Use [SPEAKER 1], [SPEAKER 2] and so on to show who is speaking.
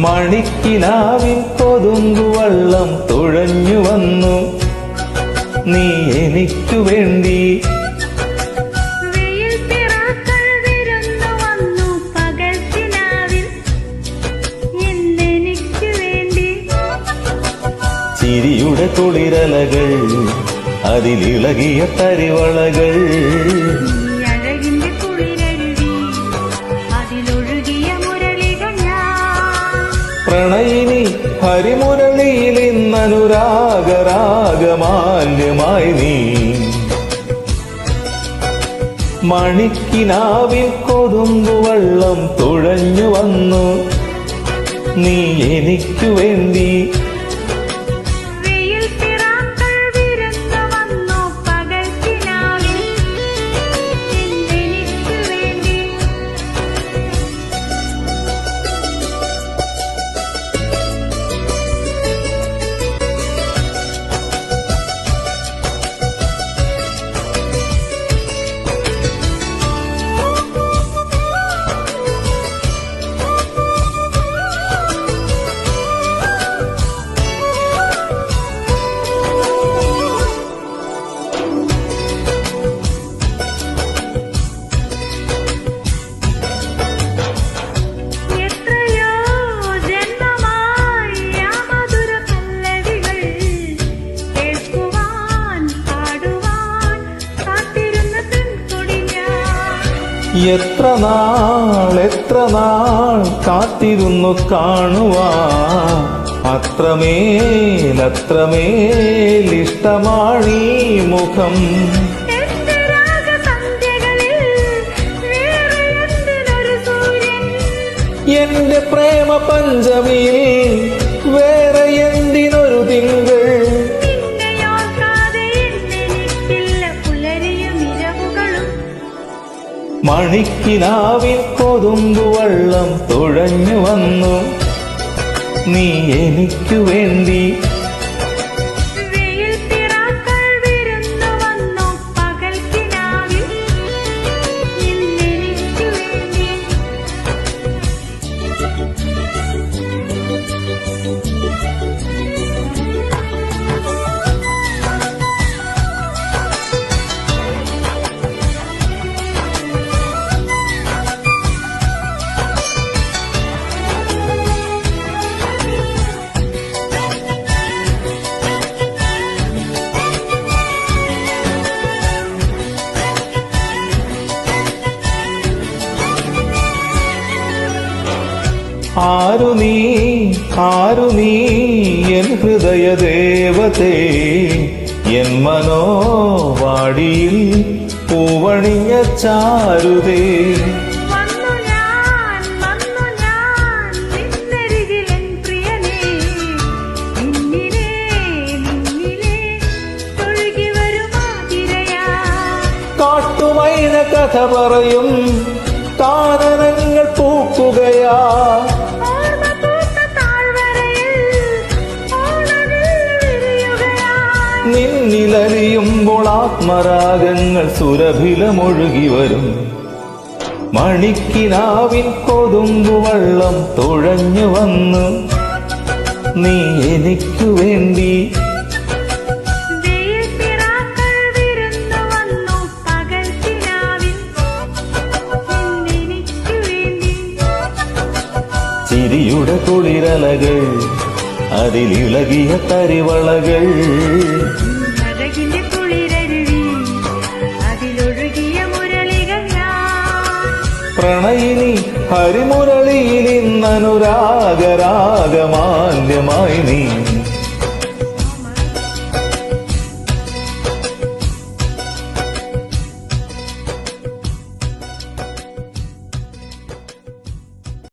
[SPEAKER 1] മണിക്കിനാവിൻ കൊതുമ്പുവള്ളം തുഴഞ്ഞു വന്നു നീ എനിക്കു വേണ്ടി. ചിരിയുടെ തുളിരലകൾ അതിലിളകിയ തരിവളകൾ പ്രണയിനി ഹരിമുരളിയിൽ ഇന്നനുരാഗരാഗമാല്യമായി നീ. മണിക്കിനാവിൽ കൊതുമ്പുവള്ളം തുഴഞ്ഞു വന്നു നീ എനിക്കു വേണ്ടി. എത്ര നാൾ കാത്തിരുന്നു കാണുവാൻ അത്രമേൽ ഇഷ്ടമാണീ മുഖം. എന്റെ പ്രേമ പഞ്ചമിയിൽ വേറെ എന്തിനൊരു തിങ്കൾ. മണിക്കിനാവിൽ കൊതുമ്പുവള്ളം തുഴഞ്ഞു വന്നു നീ എനിക്കു വേണ്ടി. ആരു നീ എൻ ഹൃദയദേവതേ, എൻ മനോവാടിയിൽ പൂവണിഞ്ഞ ചാരുതേ. കാട്ടുമൈന കഥ പറയും കാനനങ്ങൾ പൂക്കുകയാ. നിന്നിലറിയുമ്പോൾ ആത്മരാഗങ്ങൾ സുരഭിലമൊഴുകി വരും. മണിക്കിനാവിൻ കൊതുമ്പുവള്ളം തുഴഞ്ഞു വന്നു നീ എനിക്കു വേണ്ടി. ചിരിയുടെ കുളിരലകൾ അതിലിളകിയ തരിവളകൾ പ്രണയിനി ഹരിമുരളിയിൽ ഇന്നനുരാഗരാഗമാല്യമായി നീ.